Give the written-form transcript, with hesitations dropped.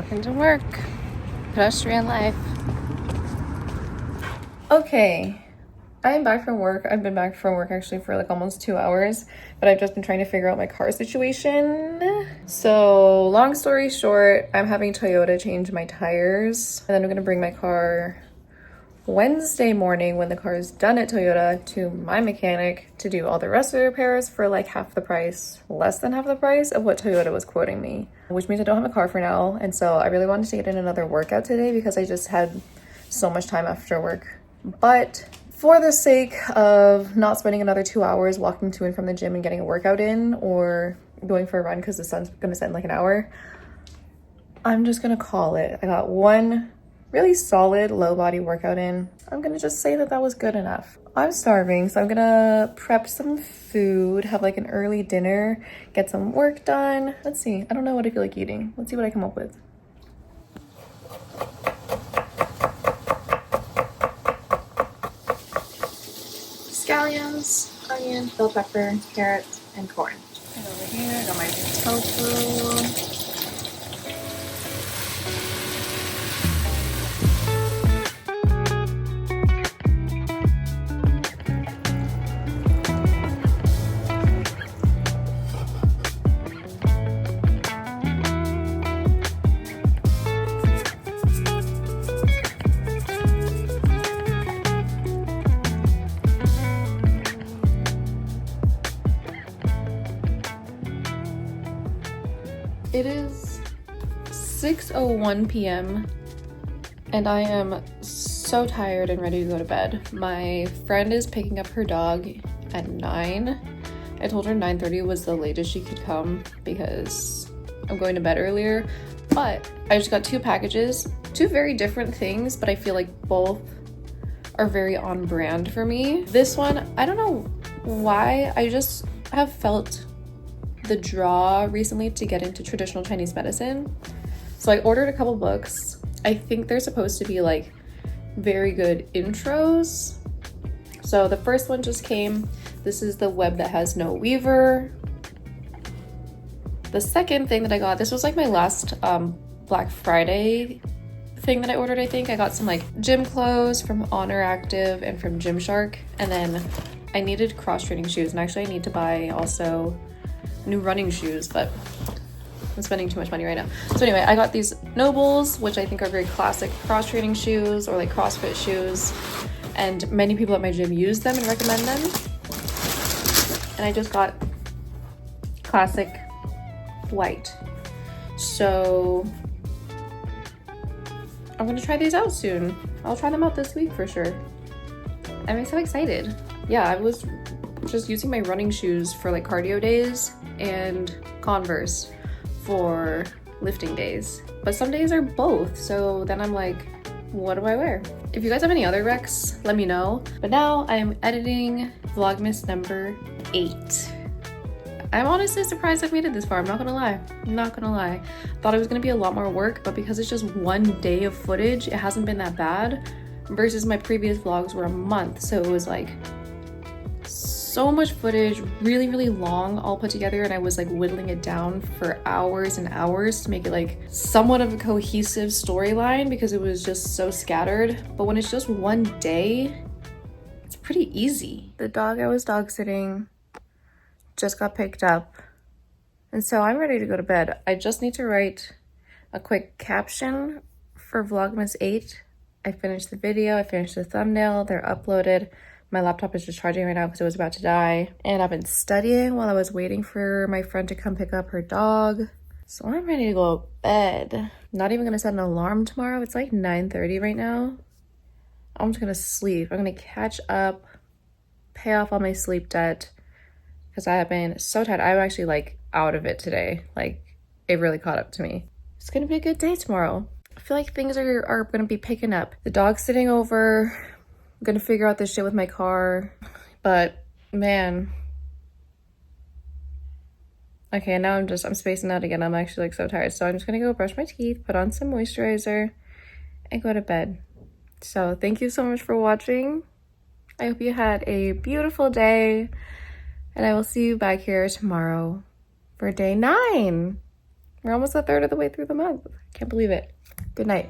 Walking to work. Pedestrian life. Okay, I'm back from work. I've been back from work actually for like almost 2 hours, but I've just been trying to figure out my car situation. So long story short, I'm having Toyota change my tires, and then I'm gonna bring my car Wednesday morning when the car is done at Toyota to my mechanic to do all the rest of the repairs for like half the price, less than half the price of what Toyota was quoting me, which means I don't have a car for now. And so I really wanted to get in another workout today because I just had so much time after work. But for the sake of not spending another 2 hours walking to and from the gym and getting a workout in, or going for a run because the sun's gonna set in like an hour, I'm just gonna call it. I got one really solid low body workout in. I'm gonna just say that that was good enough. I'm starving, so I'm gonna prep some food, have like an early dinner, get some work done. Let's see, I don't know what I feel like eating. Let's see what I come up with. Scallions, onion, bell pepper, carrots, and corn. And over here, I got my tofu. It is 6:01 p.m. and I am so tired and ready to go to bed. My friend is picking up her dog at 9. I told her 9:30 was the latest she could come because I'm going to bed earlier. But I just got 2 packages, 2 very different things, but I feel like both are very on brand for me. This one, I don't know why, I just have felt the draw recently to get into traditional Chinese medicine. So I ordered a couple books. I think they're supposed to be like very good intros. So the first one just came. This is The Web That Has No Weaver. The second thing that I got, this was like my last Black Friday thing that I ordered. I think I got some like gym clothes from Honor Active and from Gymshark, and then I needed cross training shoes, and actually I need to buy also new running shoes, but I'm spending too much money right now. So anyway, I got these Noodles, which I think are very classic cross training shoes or like CrossFit shoes, and many people at my gym use them and recommend them. And I just got classic white. So I'm gonna try these out soon. I'll try them out this week for sure. I'm so excited. Yeah, I was just using my running shoes for like cardio days and Converse for lifting days, but some days are both, so then I'm like, what do I wear? If you guys have any other recs, let me know. But now I'm editing Vlogmas number 8. I'm honestly surprised I've made it this far. I'm not gonna lie. Thought it was gonna be a lot more work, but because it's just one day of footage, it hasn't been that bad, versus my previous vlogs were a month, so it was like so much footage, really long, all put together, and I was like whittling it down for hours and hours to make it like somewhat of a cohesive storyline because it was just so scattered. But when it's just one day, it's pretty easy. The dog I was dog sitting just got picked up, and so I'm ready to go to bed. I just need to write a quick caption for Vlogmas 8. I finished the video, I finished the thumbnail, they're uploaded. My laptop is just charging right now because it was about to die. And I've been studying while I was waiting for my friend to come pick up her dog. So I'm ready to go to bed. Not even gonna set an alarm tomorrow. It's like 9:30 right now. I'm just gonna sleep. I'm gonna catch up, pay off all my sleep debt, because I have been so tired. I'm actually like out of it today. Like it really caught up to me. It's gonna be a good day tomorrow. I feel like things are gonna be picking up. The dog's sitting over. I'm gonna figure out this shit with my car, but man. Okay, now I'm spacing out again. I'm actually like so tired. So I'm just gonna go brush my teeth, put on some moisturizer, and go to bed. So thank you so much for watching. I hope you had a beautiful day, and I will see you back here tomorrow for day 9. We're almost a third of the way through the month. Can't believe it. Good night.